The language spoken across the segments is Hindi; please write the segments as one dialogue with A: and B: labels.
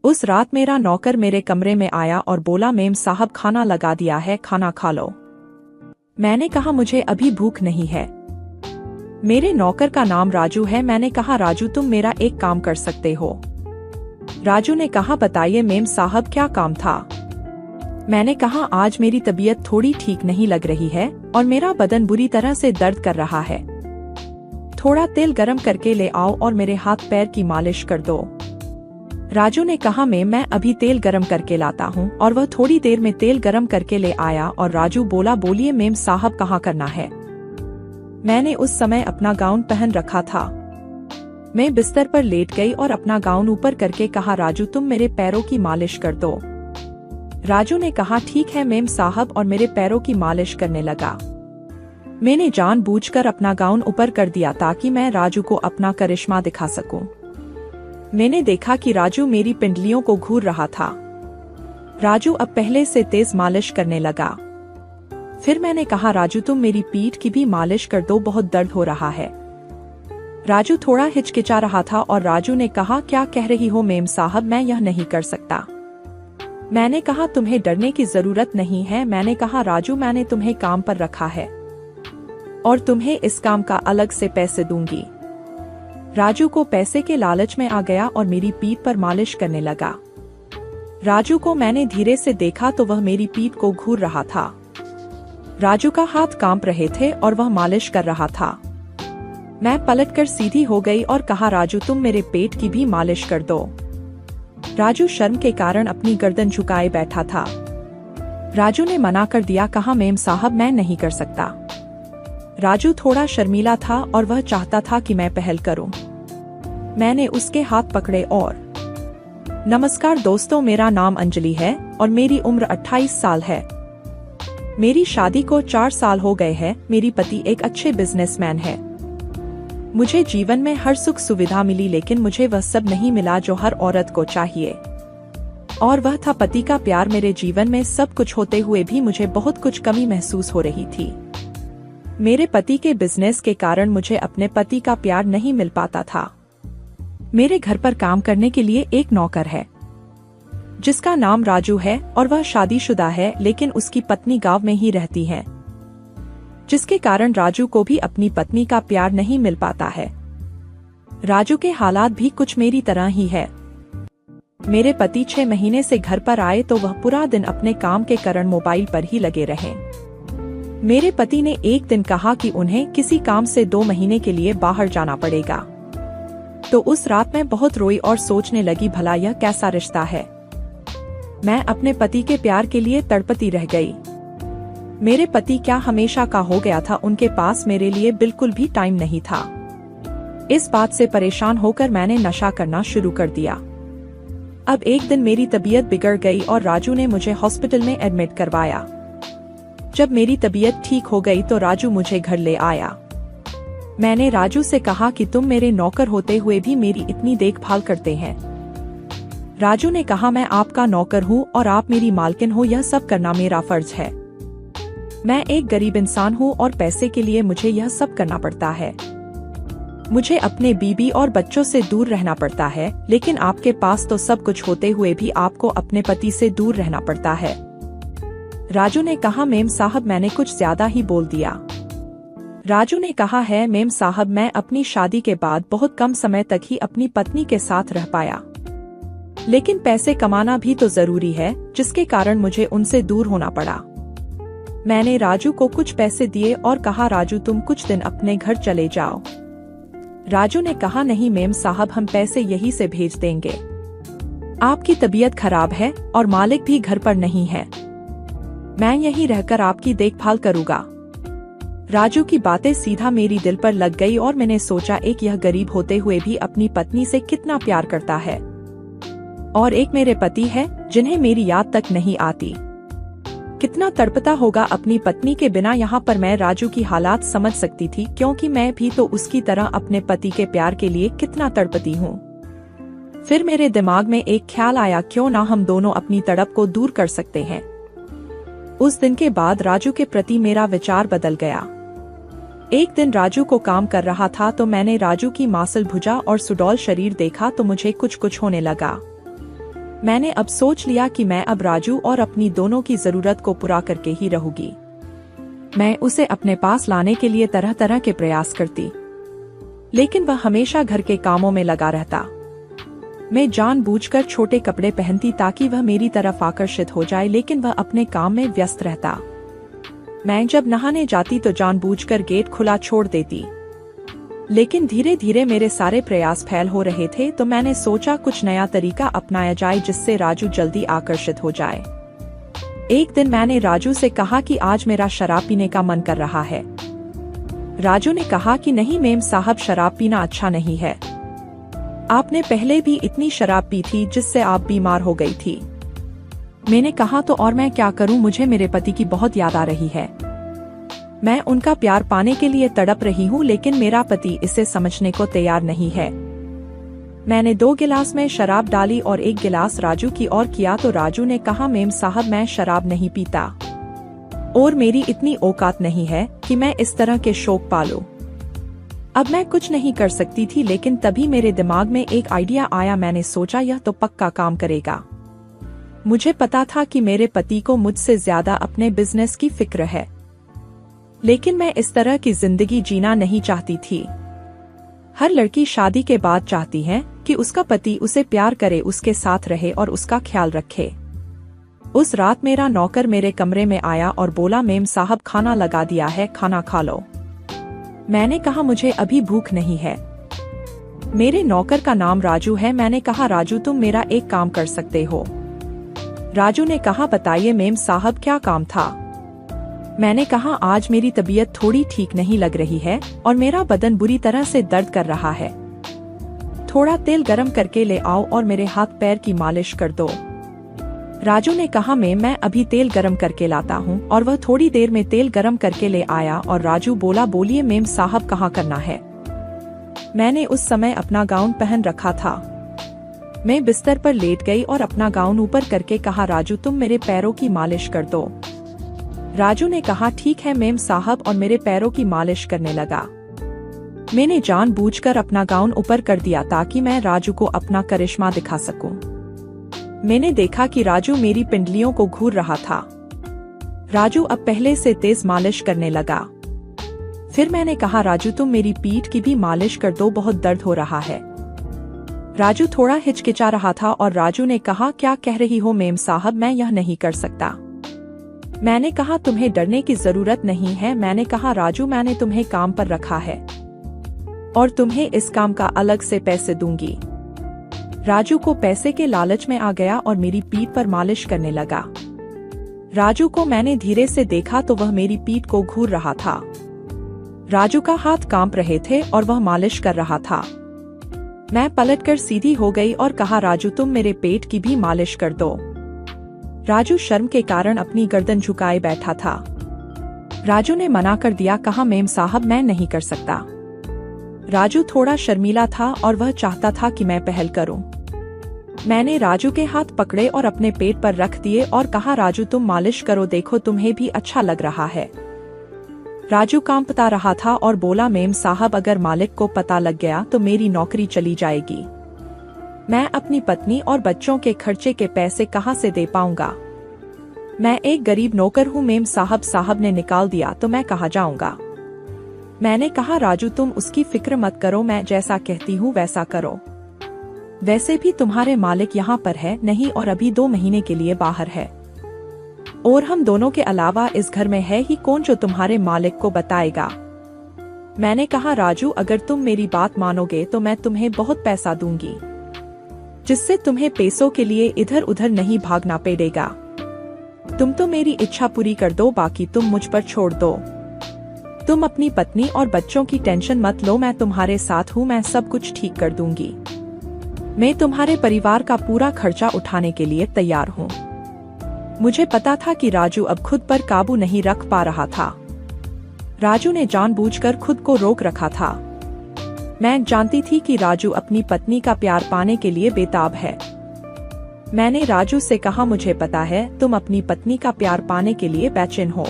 A: उस रात मेरा नौकर मेरे कमरे में आया और बोला, मेम साहब खाना लगा दिया है, खाना खा लो। मैंने कहा मुझे अभी भूख नहीं है। मेरे नौकर का नाम राजू है। मैंने कहा राजू तुम मेरा एक काम कर सकते हो। राजू ने कहा बताइए मेम साहब क्या काम था। मैंने कहा आज मेरी तबीयत थोड़ी ठीक नहीं लग रही है और मेरा बदन बुरी तरह से दर्द कर रहा है। थोड़ा तेल गरम करके ले आओ और मेरे हाथ पैर की मालिश कर दो। राजू ने कहा मैं अभी तेल गरम करके लाता हूँ और वह थोड़ी देर में तेल गरम करके ले आया और राजू बोला, बोलिए मेम साहब कहाँ करना है। मैंने उस समय अपना गाउन पहन रखा था। मैं बिस्तर पर लेट गई और अपना गाउन ऊपर करके कहा, राजू तुम मेरे पैरों की मालिश कर दो। राजू ने कहा ठीक है मेम साहब और मेरे पैरों की मालिश करने लगा। मैंने जानबूझकर अपना गाउन ऊपर कर दिया ताकि मैं राजू को अपना करिश्मा दिखा सकूं। मैंने देखा कि राजू मेरी पिंडलियों को घूर रहा था। राजू अब पहले से तेज मालिश करने लगा। फिर मैंने कहा राजू तुम मेरी पीठ की भी मालिश कर दो, बहुत दर्द हो रहा है। राजू थोड़ा हिचकिचा रहा था और राजू ने कहा क्या कह रही हो मेम साहब, मैं यह नहीं कर सकता। मैंने कहा तुम्हें डरने की जरूरत नहीं है। मैंने कहा राजू मैंने तुम्हें काम पर रखा है और तुम्हें इस काम का अलग से पैसे दूंगी। राजू को पैसे के लालच में आ गया और मेरी पीठ पर मालिश करने लगा। राजू को मैंने धीरे से देखा तो वह मेरी पीठ को घूर रहा था। राजू का हाथ कांप रहे थे और वह मालिश कर रहा था। मैं पलटकर सीधी हो गई और कहा राजू तुम मेरे पेट की भी मालिश कर दो। राजू शर्म के कारण अपनी गर्दन झुकाए बैठा था। राजू ने मना कर दिया, कहा मेम साहब मैं नहीं कर सकता। राजू थोड़ा शर्मीला था और वह चाहता था कि मैं पहल करूं। मैंने उसके हाथ पकड़े और नमस्कार दोस्तों, मेरा नाम अंजलि है और मेरी उम्र 28 साल है। मेरी शादी को 4 साल हो गए हैं। मेरी पति एक अच्छे बिजनेसमैन है। मुझे जीवन में हर सुख सुविधा मिली लेकिन मुझे वह सब नहीं मिला जो हर औरत को चाहिए, और वह था पति का प्यार। मेरे जीवन में सब कुछ होते हुए भी मुझे बहुत कुछ कमी महसूस हो रही थी। मेरे पति के बिजनेस के कारण मुझे अपने पति का प्यार नहीं मिल पाता था। मेरे घर पर काम करने के लिए एक नौकर है जिसका नाम राजू है और वह शादीशुदा है, लेकिन उसकी पत्नी गांव में ही रहती है, जिसके कारण राजू को भी अपनी पत्नी का प्यार नहीं मिल पाता है। राजू के हालात भी कुछ मेरी तरह ही है। मेरे पति 6 महीने से घर पर आए तो वह पूरा दिन अपने काम के कारण मोबाइल पर ही लगे रहे। मेरे पति ने एक दिन कहा कि उन्हें किसी काम से 2 महीने के लिए बाहर जाना पड़ेगा। तो उस रात मैं बहुत रोई और सोचने लगी भला यह कैसा रिश्ता है। मैं अपने पति के प्यार के लिए तड़पती रह गई। मेरे पति क्या हमेशा का हो गया था, उनके पास मेरे लिए बिल्कुल भी टाइम नहीं था। इस बात से परेशान होकर मैंने नशा करना शुरू कर दिया। अब एक दिन मेरी तबीयत बिगड़ गई और राजू ने मुझे हॉस्पिटल में एडमिट करवाया। जब मेरी तबीयत ठीक हो गई तो राजू मुझे घर ले आया। मैंने राजू से कहा कि तुम मेरे नौकर होते हुए भी मेरी इतनी देखभाल करते हैं। राजू ने कहा मैं आपका नौकर हूँ और आप मेरी मालकिन हो, यह सब करना मेरा फर्ज है। मैं एक गरीब इंसान हूँ और पैसे के लिए मुझे यह सब करना पड़ता है। मुझे अपने बीबी और बच्चों से दूर रहना पड़ता है, लेकिन आपके पास तो सब कुछ होते हुए भी आपको अपने पति से दूर रहना पड़ता है। राजू ने कहा मेम साहब मैंने कुछ ज्यादा ही बोल दिया। राजू ने कहा है मेम साहब मैं अपनी शादी के बाद बहुत कम समय तक ही अपनी पत्नी के साथ रह पाया, लेकिन पैसे कमाना भी तो जरूरी है, जिसके कारण मुझे उनसे दूर होना पड़ा। मैंने राजू को कुछ पैसे दिए और कहा राजू तुम कुछ दिन अपने घर चले जाओ। राजू ने कहा नहीं मेम साहब हम पैसे यहीं से भेज देंगे। आपकी तबीयत खराब है और मालिक भी घर पर नहीं है, मैं यहीं रहकर आपकी देखभाल करूंगा। राजू की बातें सीधा मेरी दिल पर लग गई और मैंने सोचा एक यह गरीब होते हुए भी अपनी पत्नी से कितना प्यार करता है, और एक मेरे पति है जिन्हें मेरी याद तक नहीं आती। कितना तड़पता होगा अपनी पत्नी के बिना। यहाँ पर मैं राजू की हालात समझ सकती थी, क्योंकि मैं भी तो उसकी तरह अपने पति के प्यार के लिए कितना तड़पती हूँ। फिर मेरे दिमाग में एक ख्याल आया, क्यों ना हम दोनों अपनी तड़प को दूर कर सकते हैं। उस दिन के बाद राजू के प्रति मेरा विचार बदल गया। एक दिन राजू को काम कर रहा था तो मैंने राजू की मांसल भुजा और सुडौल शरीर देखा तो मुझे कुछ कुछ होने लगा। मैंने अब सोच लिया कि मैं अब राजू और अपनी दोनों की जरूरत को पूरा करके ही रहूंगी। मैं उसे अपने पास लाने के लिए तरह तरह के प्रयास करती, लेकिन वह हमेशा घर के कामों में लगा रहता। मैं जानबूझकर छोटे कपड़े पहनती ताकि वह मेरी तरफ आकर्षित हो जाए, लेकिन वह अपने काम में व्यस्त रहता। मैं जब नहाने जाती तो जानबूझकर गेट खुला छोड़ देती, लेकिन धीरे धीरे मेरे सारे प्रयास फेल हो रहे थे। तो मैंने सोचा कुछ नया तरीका अपनाया जाए जिससे राजू जल्दी आकर्षित हो जाए। एक दिन मैंने राजू से कहा कि आज मेरा शराब पीने का मन कर रहा है। राजू ने कहा कि नहीं मेम साहब, शराब पीना अच्छा नहीं है। आपने पहले भी इतनी शराब पी थी जिससे आप बीमार हो गई थी। मैंने कहा तो और मैं क्या करूं, मुझे मेरे पति की बहुत याद आ रही है। मैं उनका प्यार पाने के लिए तड़प रही हूं, लेकिन मेरा पति इसे समझने को तैयार नहीं है। मैंने 2 गिलास में शराब डाली और 1 गिलास राजू की ओर किया तो राजू ने कहा मेम साहब, मैं शराब नहीं पीता और मेरी इतनी औकात नहीं है कि मैं इस तरह के शौक पालूं। अब मैं कुछ नहीं कर सकती थी, लेकिन तभी मेरे दिमाग में एक आइडिया आया। मैंने सोचा यह तो पक्का काम करेगा। मुझे पता था कि मेरे पति को मुझसे ज्यादा अपने बिजनेस की फिक्र है, लेकिन मैं इस तरह की जिंदगी जीना नहीं चाहती थी। हर लड़की शादी के बाद चाहती है कि उसका पति उसे प्यार करे, उसके साथ रहे और उसका ख्याल रखे। उस रात मेरा नौकर मेरे कमरे में आया और बोला मेम साहब, खाना लगा दिया है, खाना खा लो। मैंने कहा मुझे अभी भूख नहीं है। मेरे नौकर का नाम राजू है। मैंने कहा राजू, तुम मेरा एक काम कर सकते हो। राजू ने कहा बताइए मेम साहब, क्या काम था। मैंने कहा आज मेरी तबीयत थोड़ी ठीक नहीं लग रही है और मेरा बदन बुरी तरह से दर्द कर रहा है। थोड़ा तेल गरम करके ले आओ और मेरे हाथ पैर की मालिश कर दो। राजू ने कहा मैं अभी तेल गरम करके लाता हूँ, और वह थोड़ी देर में तेल गरम करके ले आया। और राजू बोला बोलिए मेम साहब, कहाँ करना है। मैंने उस समय अपना गाउन पहन रखा था। मैं बिस्तर पर लेट गई और अपना गाउन ऊपर करके कहा राजू, तुम मेरे पैरों की मालिश कर दो। राजू ने कहा ठीक है मेम साहब, और मेरे पैरों की मालिश करने लगा। मैंने जानबूझकर अपना गाउन ऊपर कर दिया ताकि मैं राजू को अपना करिश्मा दिखा सकूं। मैंने देखा कि राजू मेरी पिंडलियों को घूर रहा था। राजू अब पहले से तेज मालिश करने लगा। फिर मैंने कहा राजू, तुम मेरी पीठ की भी मालिश कर दो, बहुत दर्द हो रहा है। राजू थोड़ा हिचकिचा रहा था और राजू ने कहा क्या कह रही हो मेम साहब, मैं यह नहीं कर सकता। मैंने कहा तुम्हें डरने की जरूरत नहीं है। मैंने कहा राजू, मैंने तुम्हें काम पर रखा है और तुम्हें इस काम का अलग से पैसे दूंगी। राजू को पैसे के लालच में आ गया और मेरी पीठ पर मालिश करने लगा। राजू को मैंने धीरे से देखा तो वह मेरी पीठ को घूर रहा था। राजू का हाथ कांप रहे थे और वह मालिश कर रहा था। मैं पलटकर सीधी हो गई और कहा राजू, तुम मेरे पेट की भी मालिश कर दो। राजू शर्म के कारण अपनी गर्दन झुकाए बैठा था। राजू ने मना कर दिया, कहा मेम साहब, मैं नहीं कर सकता। राजू थोड़ा शर्मीला था और वह चाहता था कि मैं पहल करूं। मैंने राजू के हाथ पकड़े और अपने पेट पर रख दिए और कहा राजू, तुम मालिश करो, देखो तुम्हें भी अच्छा लग रहा है। राजू कांपता रहा था और बोला मेम साहब, अगर मालिक को पता लग गया तो मेरी नौकरी चली जाएगी। मैं अपनी पत्नी और बच्चों के खर्चे के पैसे कहां से दे पाऊंगा। मैं एक गरीब नौकर हूं मेम साहब। साहब ने निकाल दिया तो मैं कहां जाऊंगा। मैंने कहा राजू, तुम उसकी फिक्र मत करो, मैं जैसा कहती हूँ वैसा करो। वैसे भी तुम्हारे मालिक यहाँ पर है नहीं और अभी 2 महीने के लिए बाहर है, और हम दोनों के अलावा इस घर में है ही कौन जो तुम्हारे मालिक को बताएगा। मैंने कहा राजू, अगर तुम मेरी बात मानोगे तो मैं तुम्हें बहुत पैसा दूंगी, जिससे तुम्हें पैसों के लिए इधर उधर नहीं भागना पड़ेगा। तुम तो मेरी इच्छा पूरी कर दो, बाकी तुम मुझ पर छोड़ दो। तुम अपनी पत्नी और बच्चों की टेंशन मत लो, मैं तुम्हारे साथ हूँ, मैं सब कुछ ठीक कर दूंगी। मैं तुम्हारे परिवार का पूरा खर्चा उठाने के लिए तैयार हूँ। मुझे पता था कि राजू अब खुद पर काबू नहीं रख पा रहा था। राजू ने जानबूझकर खुद को रोक रखा था। मैं जानती थी कि राजू अपनी पत्नी का प्यार पाने के लिए बेताब है। मैंने राजू से कहा, मुझे पता है तुम अपनी पत्नी का प्यार पाने के लिए बेचैन हो,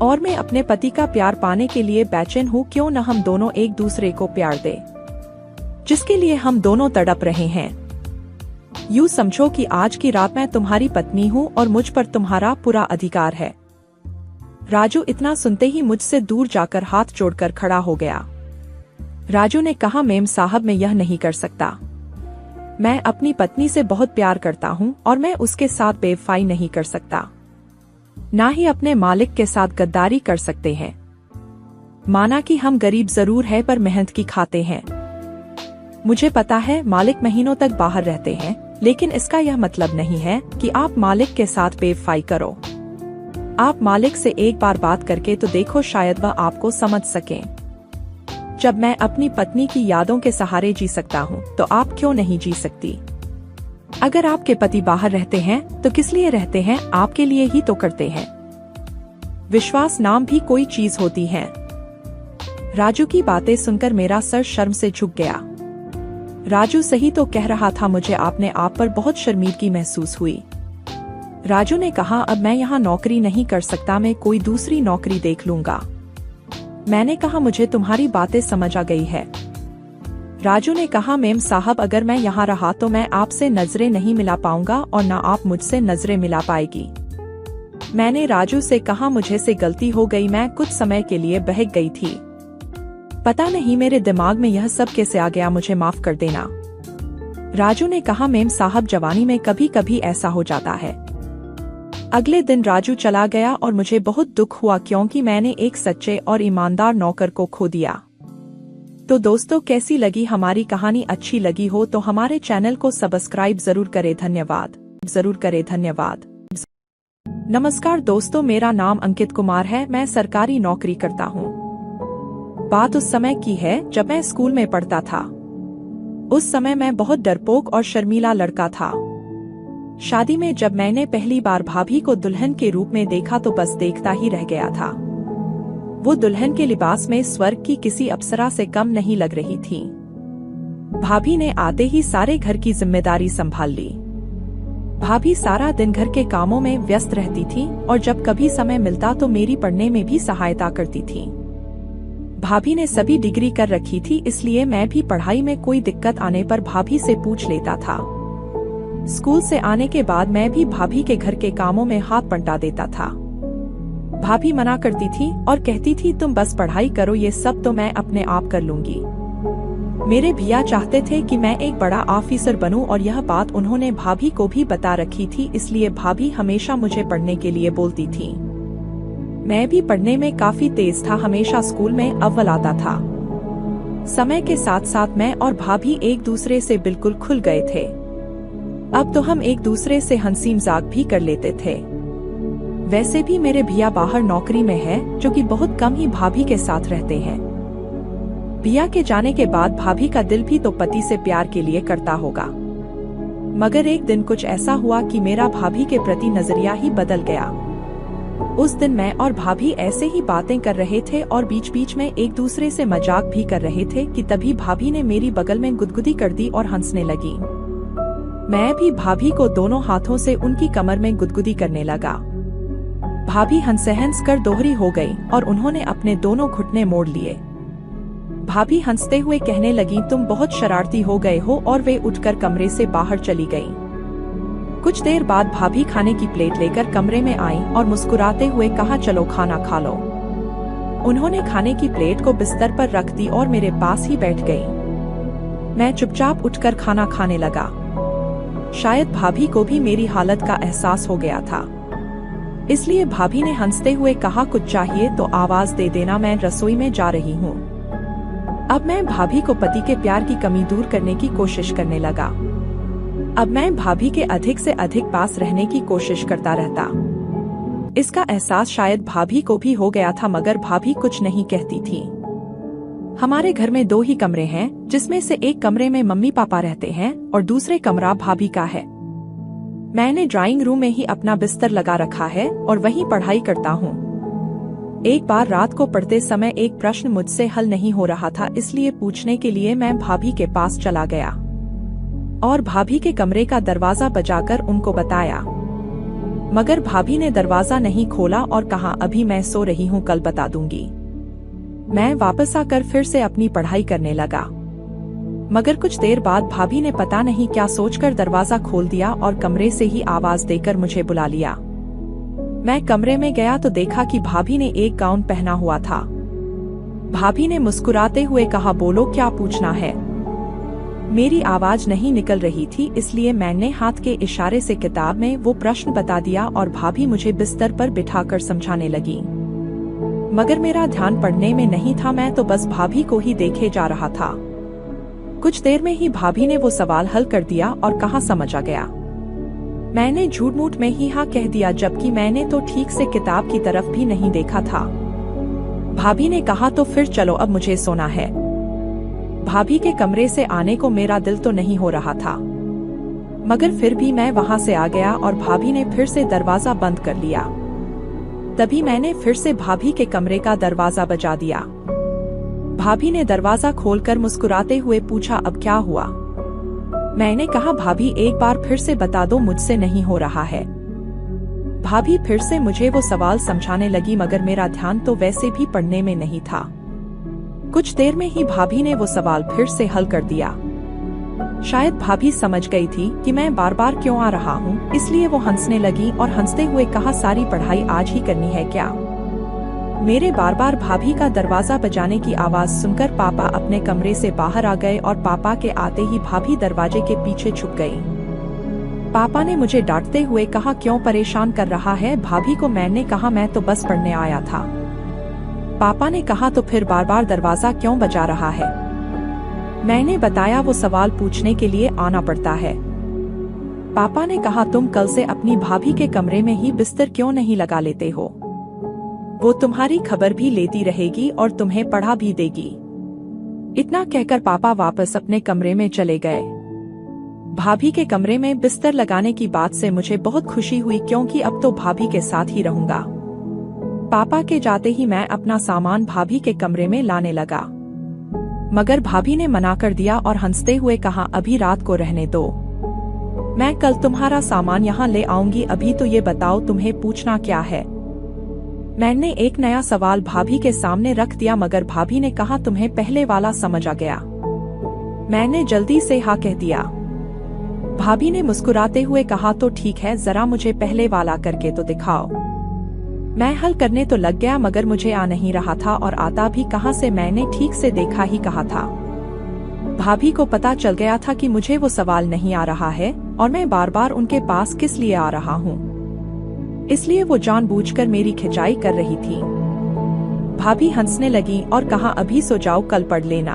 A: और मैं अपने पति का प्यार पाने के लिए बेचैन हूँ। क्यों न हम दोनों एक दूसरे को प्यार दें, जिसके लिए हम दोनों तड़प रहे हैं। यूं समझो कि आज की रात मैं तुम्हारी पत्नी हूँ और मुझ पर तुम्हारा पूरा अधिकार है। राजू इतना सुनते ही मुझसे दूर जाकर हाथ जोड़कर खड़ा हो गया। राजू ने कहा, मेम साहब मैं यह नहीं कर सकता। मैं अपनी पत्नी से बहुत प्यार करता हूँ और मैं उसके साथ बेवफाई नहीं कर सकता, ना ही अपने मालिक के साथ गद्दारी कर सकते हैं। माना कि हम गरीब जरूर है पर मेहनत की खाते हैं। मुझे पता है मालिक महीनों तक बाहर रहते हैं, लेकिन इसका यह मतलब नहीं है कि आप मालिक के साथ बेवफाई करो। आप मालिक से एक बार बात करके तो देखो, शायद वह आपको समझ सकें। जब मैं अपनी पत्नी की यादों के सहारे जी सकता हूँ तो आप क्यों नहीं जी सकती? अगर आपके पति बाहर रहते हैं तो किस लिए रहते हैं? आपके लिए ही तो करते हैं। विश्वास नाम भी कोई चीज होती है। राजू की बातें सुनकर मेरा सर शर्म से झुक गया। राजू सही तो कह रहा था, मुझे अपने आप पर बहुत शर्मिंदगी महसूस हुई। राजू ने कहा, अब मैं यहाँ नौकरी नहीं कर सकता, मैं कोई दूसरी नौकरी देख लूंगा। मैंने कहा, मुझे तुम्हारी बातें समझ आ गई है। राजू ने कहा, मेम साहब अगर मैं यहाँ रहा तो मैं आपसे नजरें नहीं मिला पाऊंगा और ना आप मुझसे नजरें मिला पाएगी। मैंने राजू से कहा, मुझे से गलती हो गई, मैं कुछ समय के लिए बहक गई थी। पता नहीं मेरे दिमाग में यह सब कैसे आ गया, मुझे माफ कर देना। राजू ने कहा, मेम साहब जवानी में कभी कभी ऐसा हो जाता है। अगले दिन राजू चला गया और मुझे बहुत दुख हुआ क्योंकि मैंने एक सच्चे और ईमानदार नौकर को खो दिया। तो दोस्तों, कैसी लगी हमारी कहानी? अच्छी लगी हो तो हमारे चैनल को सब्सक्राइब जरूर करें। धन्यवाद। नमस्कार दोस्तों, मेरा नाम अंकित कुमार है। मैं सरकारी नौकरी करता हूँ। बात उस समय की है जब मैं स्कूल में पढ़ता था। उस समय मैं बहुत डरपोक और शर्मीला लड़का था। शादी में जब मैंने पहली बार भाभी को दुल्हन के रूप में देखा तो बस देखता ही रह गया था। वो दुल्हन के लिबास में स्वर्ग की किसी अप्सरा से कम नहीं लग रही थी। भाभी ने आते ही सारे घर की जिम्मेदारी संभाल ली। भाभी सारा दिन घर के कामों में व्यस्त रहती थी और जब कभी समय मिलता तो मेरी पढ़ने में भी सहायता करती थी। भाभी ने सभी डिग्री कर रखी थी, इसलिए मैं भी पढ़ाई में कोई दिक्कत आने पर भाभी से पूछ लेता था। स्कूल से आने के बाद मैं भी भाभी के घर के कामों में हाथ बंटा देता था। भाभी मना करती थी और कहती थी, तुम बस पढ़ाई करो, ये सब तो मैं अपने आप कर लूंगी। मेरे भैया चाहते थे कि मैं एक बड़ा ऑफिसर बनूं और यह बात उन्होंने भाभी को भी बता रखी थी, इसलिए भाभी हमेशा मुझे पढ़ने के लिए बोलती थी। मैं भी पढ़ने में काफी तेज था, हमेशा स्कूल में अव्वल आता था। समय के साथ साथ मैं और भाभी एक दूसरे से बिल्कुल खुल गए थे। अब तो हम एक दूसरे से हंसी मजाक भी कर लेते थे। वैसे भी मेरे भैया बाहर नौकरी में है, जो कि बहुत कम ही भाभी के साथ रहते हैं। भैया के जाने के बाद भाभी का दिल भी तो पति से प्यार के लिए करता होगा, मगर एक दिन कुछ ऐसा हुआ कि मेरा भाभी के प्रति नजरिया ही बदल गया। उस दिन मैं और भाभी ऐसे ही बातें कर रहे थे और बीच बीच में एक दूसरे से मजाक भी कर रहे थे कि तभी भाभी ने मेरी बगल में गुदगुदी कर दी और हंसने लगी। मैं भी भाभी को दोनों हाथों से उनकी कमर में गुदगुदी करने लगा। भाभी हंस कर दोहरी हो गई और उन्होंने अपने दोनों घुटने मोड़ लिए। भाभी हंसते हुए कहने लगी, तुम बहुत शरारती हो गए हो, और वे उठकर कमरे से बाहर चली गईं। कुछ देर बाद भाभी खाने की प्लेट लेकर कमरे में आई और मुस्कुराते हुए कहा, चलो खाना खा लो। उन्होंने खाने की प्लेट को बिस्तर पर रख दी और मेरे पास ही बैठ गई। मैं चुपचाप उठकर खाना खाने लगा। शायद भाभी को भी मेरी हालत का एहसास हो गया था, इसलिए भाभी ने हंसते हुए कहा, कुछ चाहिए तो आवाज दे देना, मैं रसोई में जा रही हूँ। अब मैं भाभी को पति के प्यार की कमी दूर करने की कोशिश करने लगा। अब मैं भाभी के अधिक से अधिक पास रहने की कोशिश करता रहता। इसका एहसास शायद भाभी को भी हो गया था, मगर भाभी कुछ नहीं कहती थी। हमारे घर में 2 ही कमरे हैं, जिसमें से एक कमरे में मम्मी पापा रहते हैं और दूसरे कमरा भाभी का है। मैंने ड्राइंग रूम में ही अपना बिस्तर लगा रखा है और वहीं पढ़ाई करता हूँ। एक बार रात को पढ़ते समय एक प्रश्न मुझसे हल नहीं हो रहा था, इसलिए पूछने के लिए मैं भाभी के पास चला गया और भाभी के कमरे का दरवाजा बजाकर उनको बताया, मगर भाभी ने दरवाजा नहीं खोला और कहा, अभी मैं सो रही हूँ, कल बता दूंगी। मैं वापस आकर फिर से अपनी पढ़ाई करने लगा। मगर कुछ देर बाद भाभी ने पता नहीं क्या सोचकर दरवाजा खोल दिया और कमरे से ही आवाज देकर मुझे बुला लिया। मैं कमरे में गया तो देखा कि भाभी ने एक गाउन पहना हुआ था। भाभी ने मुस्कुराते हुए कहा, बोलो क्या पूछना है। मेरी आवाज नहीं निकल रही थी, इसलिए मैंने हाथ के इशारे से किताब में वो प्रश्न बता दिया और भाभी मुझे बिस्तर पर बिठाकर समझाने लगी। मगर मेरा ध्यान पढ़ने में नहीं था, मैं तो बस भाभी को ही देखे जा रहा था। कुछ देर में ही भाभी ने वो सवाल हल कर दिया और कहा, समझ आ गया। मैंने झूठ मूठ में ही हाँ कह दिया, जबकि मैंने तो ठीक से किताब की तरफ भी नहीं देखा था। भाभी ने कहा, तो फिर चलो अब मुझे सोना है। भाभी के कमरे से आने को मेरा दिल तो नहीं हो रहा था, मगर फिर भी मैं वहां से आ गया और भाभी ने फिर से दरवाजा बंद कर लिया। तभी मैंने फिर से भाभी के कमरे का दरवाजा बजा दिया। भाभी ने दरवाजा खोलकर मुस्कुराते हुए पूछा, अब क्या हुआ। मैंने कहा, भाभी एक बार फिर से बता दो, मुझसे नहीं हो रहा है। भाभी फिर से मुझे वो सवाल समझाने लगी, मगर मेरा ध्यान तो वैसे भी पढ़ने में नहीं था। कुछ देर में ही भाभी ने वो सवाल फिर से हल कर दिया। शायद भाभी समझ गई थी कि मैं बार बार क्यों आ रहा हूँ, इसलिए वो हंसने लगी और हंसते हुए कहा, सारी पढ़ाई आज ही करनी है क्या। मेरे बार बार भाभी का दरवाजा बजाने की आवाज सुनकर पापा अपने कमरे से बाहर आ गए और पापा के आते ही भाभी दरवाजे के पीछे छुप गई। पापा ने मुझे डांटते हुए कहा, क्यों परेशान कर रहा है भाभी को। मैंने कहा, मैं तो बस पढ़ने आया था। पापा ने कहा, तो फिर बार बार दरवाजा क्यों बजा रहा है। मैंने बताया, वो सवाल पूछने के लिए आना पड़ता है। पापा ने कहा, तुम कल से अपनी भाभी के कमरे में ही बिस्तर क्यों नहीं लगा लेते हो। वो तुम्हारी खबर भी लेती रहेगी और तुम्हें पढ़ा भी देगी। इतना कहकर पापा वापस अपने कमरे में चले गए। भाभी के कमरे में बिस्तर लगाने की बात से मुझे बहुत खुशी हुई, क्योंकि अब तो भाभी के साथ ही रहूंगा। पापा के जाते ही मैं अपना सामान भाभी के कमरे में लाने लगा, मगर भाभी ने मना कर दिया और हंसते हुए कहा, अभी रात को रहने दो, मैं कल तुम्हारा सामान यहाँ ले आऊंगी। अभी तो ये बताओ, तुम्हें पूछना क्या है। मैंने एक नया सवाल भाभी के सामने रख दिया, मगर भाभी ने कहा, तुम्हें पहले वाला समझ आ गया। मैंने जल्दी से हाँ कह दिया। भाभी ने मुस्कुराते हुए कहा, तो ठीक है, जरा मुझे पहले वाला करके तो दिखाओ। मैं हल करने तो लग गया, मगर मुझे आ नहीं रहा था, और आता भी कहां से। मैंने ठीक से देखा ही कहा था। भाभी को पता चल गया था कि मुझे वो सवाल नहीं आ रहा है और मैं बार बार उनके पास किस लिए आ रहा हूँ, इसलिए वो जानबूझकर मेरी खिंचाई कर रही थी। भाभी हंसने लगी और कहा, अभी सो जाओ, कल पढ़ लेना।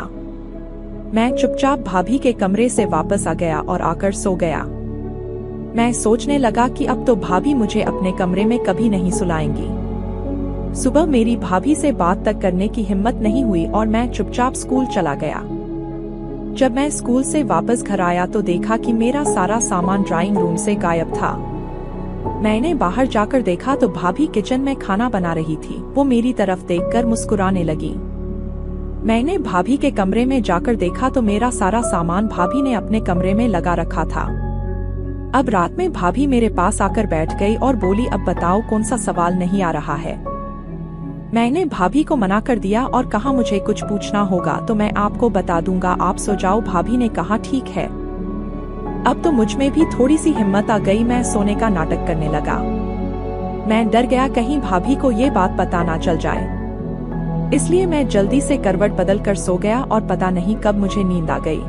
A: मैं चुपचाप भाभी के कमरे से वापस आ गया और आकर सो गया। मैं सोचने लगा कि अब तो भाभी मुझे अपने कमरे में कभी नहीं सुलाएंगी। सुबह मेरी भाभी से बात तक करने की हिम्मत नहीं हुई और मैं चुपचाप स्कूल चला गया। जब मैं स्कूल से वापस घर आया तो देखा कि मेरा सारा सामान ड्राइंग रूम से गायब था। मैंने बाहर जाकर देखा तो भाभी किचन में खाना बना रही थी। वो मेरी तरफ देखकर मुस्कुराने लगी। मैंने भाभी के कमरे में जाकर देखा तो मेरा सारा सामान भाभी ने अपने कमरे में लगा रखा था। अब रात में भाभी मेरे पास आकर बैठ गई और बोली, अब बताओ कौन सा सवाल नहीं आ रहा है। मैंने भाभी को मना कर दिया और कहा, मुझे कुछ पूछना होगा तो मैं आपको बता दूंगा, आप सो जाओ। भाभी ने कहा, ठीक है। अब तो मुझ में भी थोड़ी सी हिम्मत आ गई। मैं सोने का नाटक करने लगा। मैं डर गया कहीं भाभी को ये बात पता ना चल जाए, इसलिए मैं जल्दी से करवट बदल कर सो गया और पता नहीं कब मुझे नींद आ गई।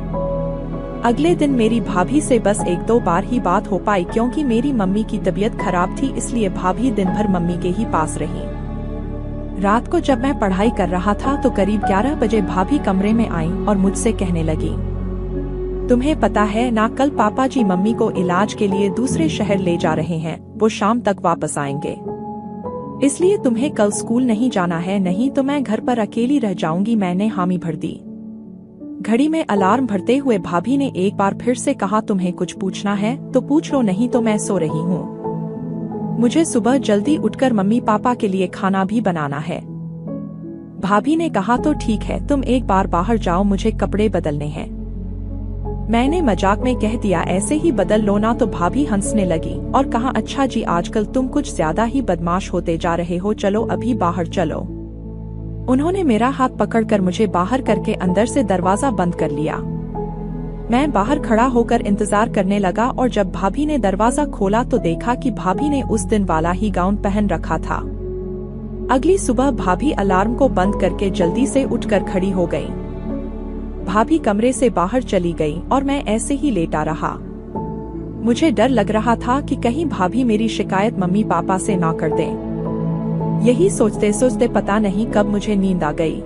A: अगले दिन मेरी भाभी से बस 1-2 बार ही बात हो पाई, क्योंकि मेरी मम्मी की तबीयत खराब थी, इसलिए भाभी दिन भर मम्मी के ही पास रही। रात को जब मैं पढ़ाई कर रहा था तो करीब 11 बजे भाभी कमरे में आई और मुझसे कहने लगी, तुम्हें पता है ना, कल पापा जी मम्मी को इलाज के लिए दूसरे शहर ले जा रहे हैं। वो शाम तक वापस आएंगे, इसलिए तुम्हें कल स्कूल नहीं जाना है, नहीं तो मैं घर पर अकेली रह जाऊंगी। मैंने हामी भर दी। घड़ी में अलार्म भरते हुए भाभी ने एक बार फिर से कहा, तुम्हें कुछ पूछना है तो पूछ लो, नहीं तो मैं सो रही हूँ। मुझे सुबह जल्दी उठकर मम्मी पापा के लिए खाना भी बनाना है। भाभी ने कहा, तो ठीक है, तुम एक बार बाहर जाओ, मुझे कपड़े बदलने हैं। मैंने मजाक में कह दिया, ऐसे ही बदल लो ना। तो भाभी हंसने लगी और कहा, अच्छा जी, आजकल तुम कुछ ज्यादा ही बदमाश होते जा रहे हो, चलो अभी बाहर चलो। उन्होंने मेरा हाथ पकड़कर मुझे बाहर करके अंदर से दरवाजा बंद कर लिया। मैं बाहर खड़ा होकर इंतजार करने लगा और जब भाभी ने दरवाजा खोला तो देखा कि भाभी ने उस दिन वाला ही गाउन पहन रखा था। अगली सुबह भाभी अलार्म को बंद करके जल्दी से उठकर खड़ी हो गई। भाभी कमरे से बाहर चली गई और मैं ऐसे ही लेटा रहा। मुझे डर लग रहा था कि कहीं भाभी मेरी शिकायत मम्मी पापा से ना कर दें। यही सोचते सोचते पता नहीं कब मुझे नींद आ गई।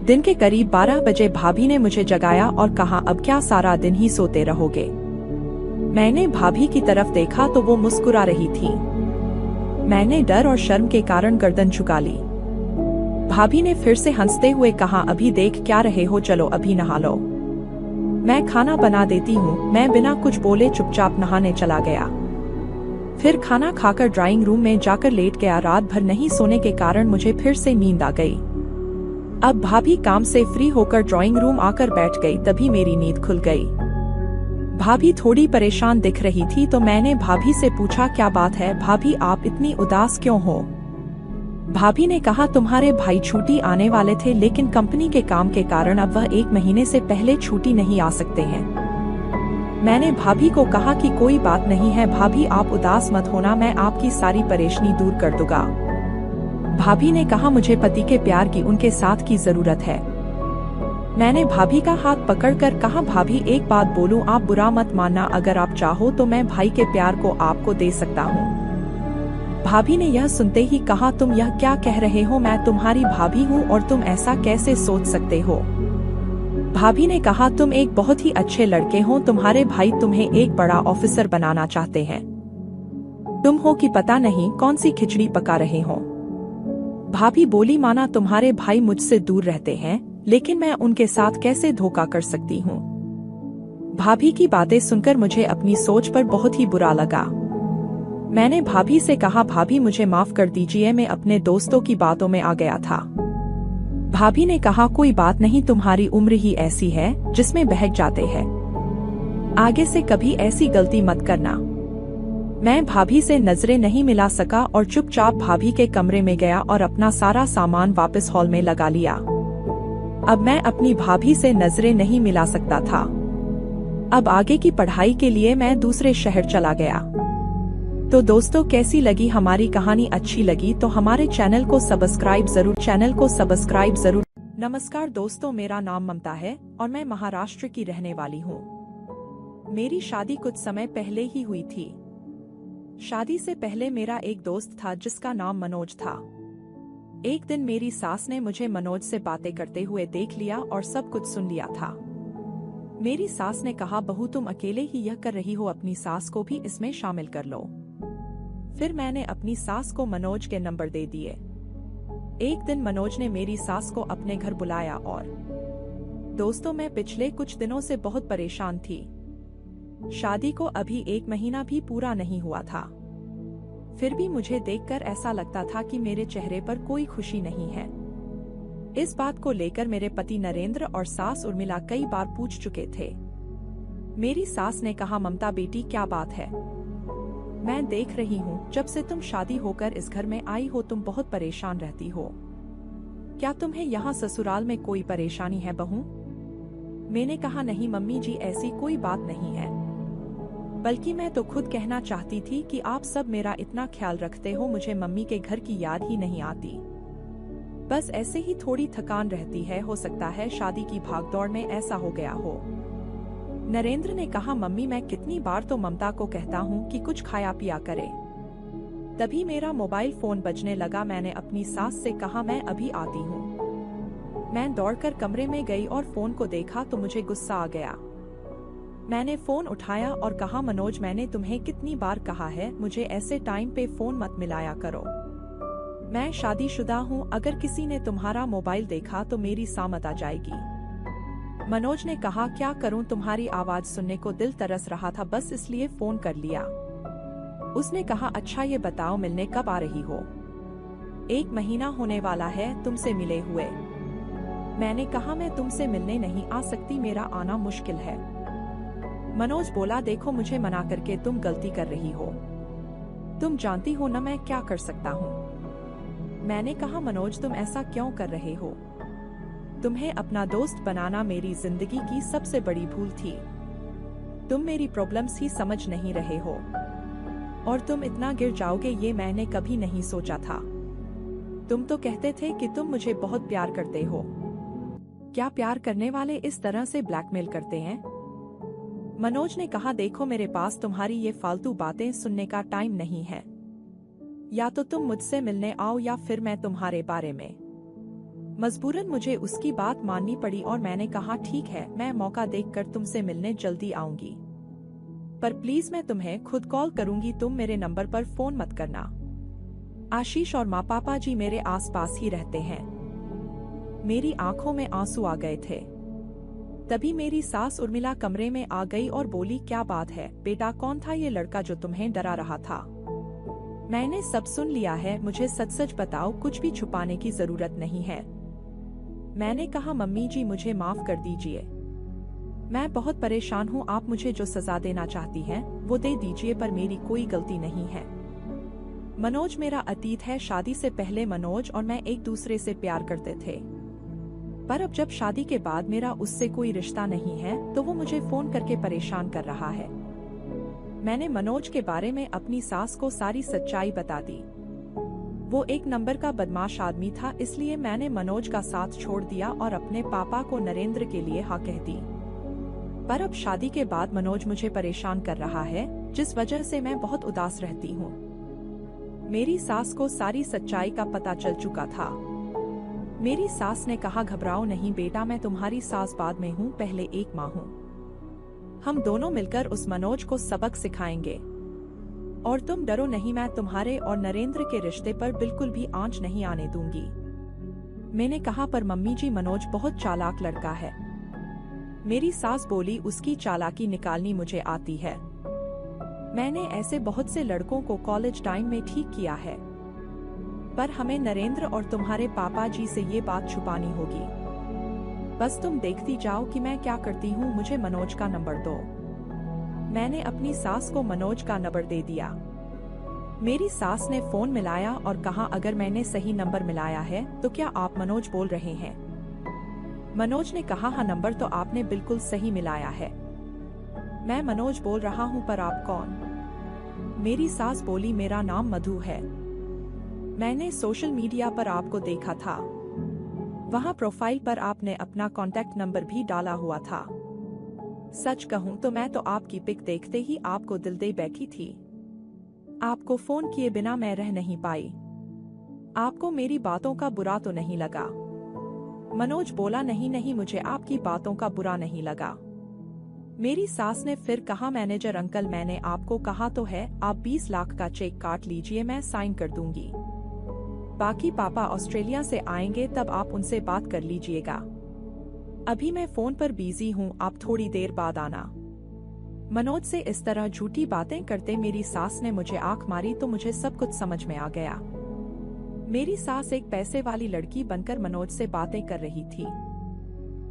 A: दिन के करीब 12 बजे भाभी ने मुझे जगाया और कहा, अब क्या सारा दिन ही सोते रहोगे? मैंने भाभी की तरफ देखा तो वो मुस्कुरा रही थी। मैंने डर और शर्म के कारण गर्दन झुका ली। भाभी ने फिर से हंसते हुए कहा, अभी देख क्या रहे हो, चलो अभी नहा लो, मैं खाना बना देती हूँ। मैं बिना कुछ बोले चुपचाप नहाने चला गया। फिर खाना खाकर ड्राइंग रूम में जाकर लेट गया। रात भर नहीं सोने के कारण मुझे फिर से नींद आ गई। अब भाभी काम से फ्री होकर ड्राइंग रूम आकर बैठ गई, तभी मेरी नींद खुल गई। भाभी थोड़ी परेशान दिख रही थी तो मैंने भाभी से पूछा, क्या बात है भाभी, आप इतनी उदास क्यों हो? भाभी ने कहा, तुम्हारे भाई छुट्टी आने वाले थे लेकिन कंपनी के काम के कारण अब वह 1 महीने से पहले छुट्टी नहीं आ सकते हैं। मैंने भाभी को कहा कि कोई बात नहीं है भाभी, आप उदास मत होना, मैं आपकी सारी परेशानी दूर कर दूंगा। भाभी ने कहा, मुझे पति के प्यार की, उनके साथ की जरूरत है। मैंने भाभी का हाथ पकड़कर कहा, भाभी एक बात बोलूं, आप बुरा मत मानना, अगर आप चाहो तो मैं भाई के प्यार को आपको दे सकता हूँ। भाभी ने यह सुनते ही कहा, तुम यह क्या कह रहे हो? मैं तुम्हारी भाभी हूँ और तुम ऐसा कैसे सोच सकते हो? भाभी ने कहा, तुम एक बहुत ही अच्छे लड़के हो, तुम्हारे भाई तुम्हें एक बड़ा ऑफिसर बनाना चाहते हैं। तुम हो कि पता नहीं कौन सी खिचड़ी पका रहे हो। भाभी बोली, माना तुम्हारे भाई मुझसे दूर रहते हैं लेकिन मैं उनके साथ कैसे धोखा कर सकती हूँ? भाभी की बातें सुनकर मुझे अपनी सोच पर बहुत ही बुरा लगा। मैंने भाभी से कहा, भाभी मुझे माफ कर दीजिए, मैं अपने दोस्तों की बातों में आ गया था। भाभी ने कहा, कोई बात नहीं, तुम्हारी उम्र ही ऐसी है जिसमें बहक जाते हैं, आगे से कभी ऐसी गलती मत करना। मैं भाभी से नजरें नहीं मिला सका और चुपचाप भाभी के कमरे में गया और अपना सारा सामान वापस हॉल में लगा लिया। अब मैं अपनी भाभी से नजरें नहीं मिला सकता था। अब आगे की पढ़ाई के लिए मैं दूसरे शहर चला गया। तो दोस्तों, कैसी लगी हमारी कहानी? अच्छी लगी तो हमारे चैनल को सब्सक्राइब जरूर। नमस्कार दोस्तों, मेरा नाम ममता है और मैं महाराष्ट्र की रहने वाली हूँ। मेरी शादी कुछ समय पहले ही हुई थी। शादी से पहले मेरा एक दोस्त था जिसका नाम मनोज था। एक दिन मेरी सास ने मुझे मनोज से बातें करते हुए देख लिया और सब कुछ सुन लिया था। मेरी सास ने कहा, बहू तुम अकेले ही यह कर रही हो, अपनी सास को भी इसमें शामिल कर लो। फिर मैंने अपनी सास को मनोज के नंबर दे दिए। एक दिन मनोज ने मेरी सास को अपने घर बुलाया और दोस्तों, मैं पिछले कुछ दिनों से बहुत परेशान थी। शादी को अभी 1 महीना भी पूरा नहीं हुआ था, फिर भी मुझे देखकर ऐसा लगता था कि मेरे चेहरे पर कोई खुशी नहीं है। इस बात को लेकर मेरे पति नरेंद्र और सास उर्मिला कई बार पूछ चुके थे। मेरी सास ने कहा, ममता बेटी क्या बात है? मैं देख रही हूँ जब से तुम शादी होकर इस घर में आई हो तुम बहुत परेशान रहती हो। क्या तुम्हें यहाँ ससुराल में कोई परेशानी है बहू? मैंने कहा, नहीं मम्मी जी, ऐसी कोई बात नहीं है, बल्कि मैं तो खुद कहना चाहती थी कि आप सब मेरा इतना ख्याल रखते हो, मुझे मम्मी के घर की याद ही नहीं आती। बस ऐसे ही थोड़ी थकान रहती है, हो सकता है शादी की भागदौड़ में ऐसा हो गया हो। नरेंद्र ने कहा, मम्मी मैं कितनी बार तो ममता को कहता हूँ कि कुछ खाया पिया करे। तभी मेरा मोबाइल फोन बजने लगा। मैंने अपनी सास से कहा, मैं अभी आती हूँ। मैं दौड़कर कमरे में गई और फोन को देखा तो मुझे गुस्सा आ गया। मैंने फोन उठाया और कहा, मनोज मैंने तुम्हें कितनी बार कहा है मुझे ऐसे टाइम पे फोन मत मिलाया करो। मैं शादीशुदा हूँ, अगर किसी ने तुम्हारा मोबाइल देखा तो मेरी सामत आ जाएगी। मनोज ने कहा, क्या करूं, तुम्हारी आवाज सुनने को दिल तरस रहा था, बस इसलिए फोन कर लिया। उसने कहा, अच्छा ये बताओ मिलने कब आ रही हो? 1 महीना होने वाला है तुमसे मिले हुए। मैंने कहा, मैं तुमसे मिलने नहीं आ सकती, मेरा आना मुश्किल है। मनोज बोला, देखो मुझे मना करके तुम गलती कर रही हो, तुम जानती हो ना मैं क्या कर सकता हूँ। मैंने कहा, मनोज तुम ऐसा क्यों कर रहे हो? तुम्हें अपना दोस्त बनाना मेरी जिंदगी की सबसे बड़ी भूल थी। तुम मेरी प्रॉब्लम्स ही समझ नहीं रहे हो और तुम इतना गिर जाओगे ये मैंने कभी नहीं सोचा था। तुम तो कहते थे कि तुम मुझे बहुत प्यार करते हो। क्या प्यार करने वाले इस तरह से ब्लैकमेल करते हैं? मनोज ने कहा, देखो मेरे पास तुम्हारी ये फालतू बातें सुनने का टाइम नहीं है। या तो तुम मुझसे मिलने आओ या फिर मैं तुम्हारे बारे में। मजबूरन मुझे उसकी बात माननी पड़ी और मैंने कहा ठीक है, मैं मौका देखकर तुमसे मिलने जल्दी आऊंगी, पर प्लीज मैं तुम्हें खुद कॉल करूंगी, तुम मेरे नंबर पर फोन मत करना। आशीष और माँ पापा जी मेरे आसपास ही रहते हैं। मेरी आंखों में आंसू आ गए थे। तभी मेरी सास उर्मिला कमरे में आ गई और बोली, क्या बात है बेटा, कौन था ये लड़का जो तुम्हें डरा रहा था? मैंने सब सुन लिया है, मुझे सच सच बताओ, कुछ भी छुपाने की जरूरत नहीं है। मैंने कहा, मम्मी जी मुझे माफ कर दीजिए, मैं बहुत परेशान हूँ, आप मुझे जो सजा देना चाहती हैं वो दे दीजिए, पर मेरी कोई गलती नहीं है। मनोज मेरा अतीत है। शादी से पहले मनोज और मैं एक दूसरे से प्यार करते थे, पर अब जब शादी के बाद मेरा उससे कोई रिश्ता नहीं है तो वो मुझे फोन करके परेशान कर रहा है। मैंने मनोज के बारे में अपनी सास को सारी सच्चाई बता दी। वो एक नंबर का बदमाश आदमी था, इसलिए मैंने मनोज का साथ छोड़ दिया और अपने पापा को नरेंद्र के लिए हाँ कह दी। पर अब शादी के बाद मनोज मुझे परेशान कर रहा है, जिस वजह से मैं बहुत उदास रहती हूँ। मेरी सास को सारी सच्चाई का पता चल चुका था। मेरी सास ने कहा, घबराओ नहीं बेटा, मैं तुम्हारी सास बाद में हूँ, पहले एक माँ हूँ। हम दोनों मिलकर उस मनोज को सबक सिखाएंगे और तुम डरो नहीं, मैं तुम्हारे और नरेंद्र के रिश्ते पर बिल्कुल भी आंच नहीं आने दूंगी। मैंने कहा, पर मम्मी जी मनोज बहुत चालाक लड़का है। मेरी सास बोली, उसकी चालाकी निकालनी मुझे आती है। मैंने ऐसे बहुत से लड़कों को कॉलेज टाइम में ठीक किया है, पर हमें नरेंद्र और तुम्हारे पापा जी से ये बात छुपानी होगी। बस तुम देखती जाओ कि मैं क्या करती हूँ, मुझे मनोज का नंबर दो। मैंने अपनी सास को मनोज का नंबर दे दिया। मेरी सास ने फोन मिलाया और कहा, अगर मैंने सही नंबर मिलाया है तो क्या आप मनोज बोल रहे हैं? मनोज ने कहा, हाँ नंबर तो आपने बिल्कुल सही मिलाया है, मैं मनोज बोल रहा हूँ, पर आप कौन? मेरी सास बोली, मेरा नाम मधु है, मैंने सोशल मीडिया पर आपको देखा था, वहाँ प्रोफाइल पर आपने अपना कॉन्टैक्ट नंबर भी डाला हुआ था। सच कहूँ तो मैं तो आपकी पिक देखते ही आपको दिल दे बैठी थी। आपको फोन किए बिना मैं रह नहीं पाई। आपको मेरी बातों का बुरा तो नहीं लगा? मनोज बोला, नहीं नहीं, मुझे आपकी बातों का बुरा नहीं लगा। मेरी सास ने फिर कहा, मैनेजर अंकल मैंने आपको कहा तो है, आप 20 लाख का चेक काट लीजिए, मैं साइन कर दूंगी। बाकी पापा ऑस्ट्रेलिया से आएंगे तब आप उनसे बात कर लीजिएगा। अभी मैं फोन पर बिजी हूँ, आप थोड़ी देर बाद आना। मनोज से इस तरह झूठी बातें करते मेरी सास ने मुझे आंख मारी तो मुझे सब कुछ समझ में आ गया। मेरी सास एक पैसे वाली लड़की बनकर मनोज से बातें कर रही थी।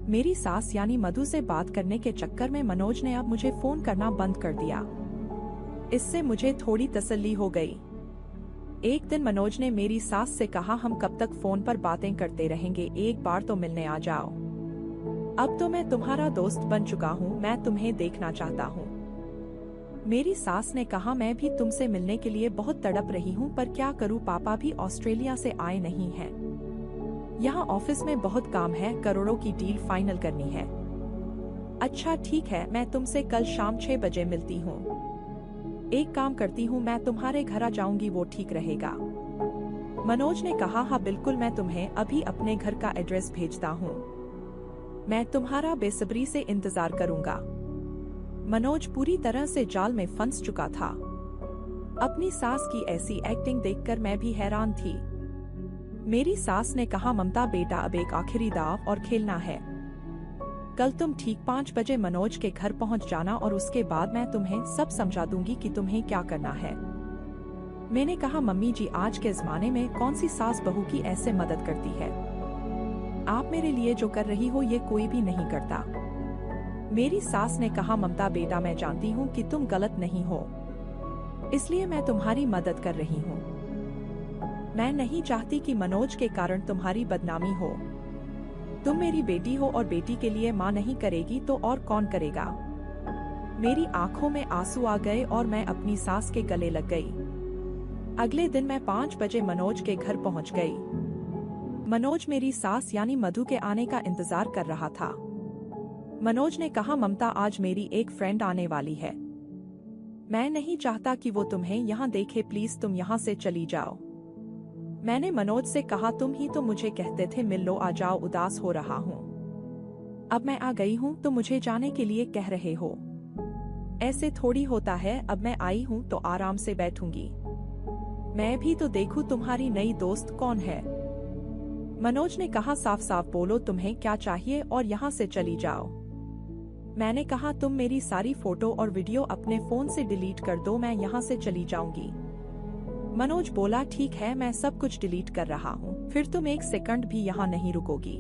A: मेरी सास यानी मधु से बात करने के चक्कर में मनोज ने अब मुझे फोन करना बंद कर दिया। इससे मुझे थोड़ी तसल्ली हो गई। एक दिन मनोज ने मेरी सास से कहा, हम कब तक फोन पर बातें करते रहेंगे, एक बार तो मिलने आ जाओ। अब तो मैं तुम्हारा दोस्त बन चुका हूँ, मैं तुम्हें देखना चाहता हूँ। मेरी सास ने कहा, मैं भी तुमसे मिलने के लिए बहुत तड़प रही हूँ, पर क्या करूँ, पापा भी ऑस्ट्रेलिया से आए नहीं हैं। यहाँ ऑफिस में बहुत काम है, करोड़ों की डील फाइनल करनी है। अच्छा ठीक है, मैं तुमसे कल शाम 6 बजे मिलती हूँ। एक काम करती हूँ, मैं तुम्हारे घर आ जाऊंगी, वो ठीक रहेगा? मनोज ने कहा, हाँ बिल्कुल, मैं तुम्हें अभी अपने घर का एड्रेस भेजता हूँ। मैं तुम्हारा बेसब्री से इंतजार करूंगा। मनोज पूरी तरह से जाल में फंस चुका था। अपनी सास की ऐसी एक्टिंग देखकर मैं भी हैरान थी। मेरी सास ने कहा, ममता बेटा, अब एक आखिरी दाव और खेलना है। कल तुम ठीक 5 बजे मनोज के घर पहुंच जाना और उसके बाद मैं तुम्हें सब समझा दूंगी कि तुम्हें क्या करना है। मैंने कहा, मम्मी जी आज के जमाने में कौन सी सास बहू की ऐसे मदद करती है? आप मेरे लिए जो कर रही हो ये कोई भी नहीं करता। मेरी सास ने कहा, ममता बेटा, मैं जानती हूँ कि तुम गलत नहीं हो, इसलिए मैं तुम्हारी मदद कर रही हूँ। मैं नहीं चाहती कि मनोज के कारण तुम्हारी बदनामी हो। तुम मेरी बेटी हो और बेटी के लिए माँ नहीं करेगी तो और कौन करेगा। मेरी आंखों में आंसू आ गए और मैं अपनी सास के गले लग गई। अगले दिन मैं 5 बजे मनोज के घर पहुंच गई। मनोज मेरी सास यानी मधु के आने का इंतजार कर रहा था। मनोज ने कहा, ममता आज मेरी एक फ्रेंड आने वाली है। मैं नहीं चाहता कि वो तुम्हें यहाँ देखे, प्लीज तुम यहाँ से चली जाओ। मैंने मनोज से कहा, तुम ही तो मुझे कहते थे मिल लो, आ जाओ, उदास हो रहा हूँ। अब मैं आ गई हूँ तो मुझे जाने के लिए कह रहे हो। ऐसे थोड़ी होता है, अब मैं आई हूँ तो आराम से बैठूंगी। मैं भी तो देखूं तुम्हारी नई दोस्त कौन है। मनोज ने कहा, साफ साफ बोलो तुम्हें क्या चाहिए और यहाँ से चली जाओ। मैंने कहा, तुम मेरी सारी फोटो और वीडियो अपने फोन से डिलीट कर दो, मैं यहाँ से चली जाऊंगी। मनोज बोला, ठीक है मैं सब कुछ डिलीट कर रहा हूँ, फिर तुम एक सेकंड भी यहाँ नहीं रुकोगी।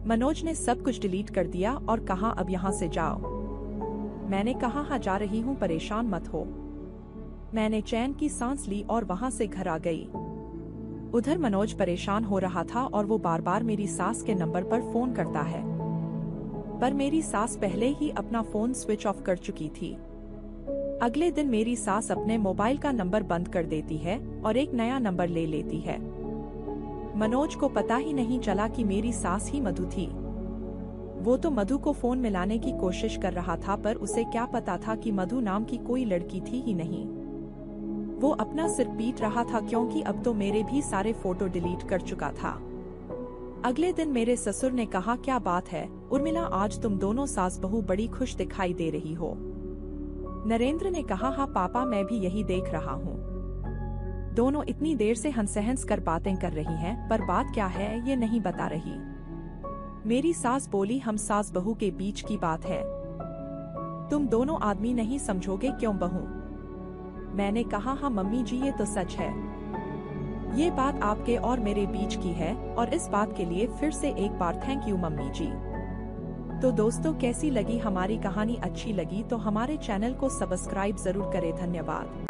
A: मनोज ने सब कुछ डिलीट कर दिया और कहा, अब यहाँ से जाओ। मैंने कहा, हाँ जा रही हूँ, परेशान मत हो। मैंने चैन की सांस ली और वहाँ से घर आ गई। उधर मनोज परेशान हो रहा था और वो बार बार मेरी सास के नंबर पर फोन करता है, पर मेरी सास पहले ही अपना फोन स्विच ऑफ कर चुकी थी। अगले दिन मेरी सास अपने मोबाइल का नंबर बंद कर देती है और एक नया नंबर ले लेती है। मनोज को पता ही नहीं चला कि मेरी सास ही मधु थी। वो तो मधु को फोन मिलाने की कोशिश कर रहा था, पर उसे क्या पता था कि मधु नाम की कोई लड़की थी ही नहीं। वो अपना सिर पीट रहा था क्योंकि अब तो मेरे भी सारे फोटो डिलीट कर चुका था। अगले दिन मेरे ससुर ने कहा, क्या बात है उर्मिला, आज तुम दोनों सास बहू बड़ी खुश दिखाई दे रही हो। नरेंद्र ने कहा, हाँ पापा मैं भी यही देख रहा हूँ। दोनों इतनी देर से हंस कर बातें कर रही हैं, पर बात क्या है ये नहीं बता रही। मेरी सास बोली, हम सास बहू के बीच की बात है, तुम दोनों आदमी नहीं समझोगे क्यों बहू। मैंने कहा, हाँ मम्मी जी ये तो सच है, ये बात आपके और मेरे बीच की है और इस बात के लिए फिर से एक बार थैंक यू मम्मी जी। तो दोस्तों कैसी लगी हमारी कहानी, अच्छी लगी तो हमारे चैनल को सब्सक्राइब जरूर करें। धन्यवाद।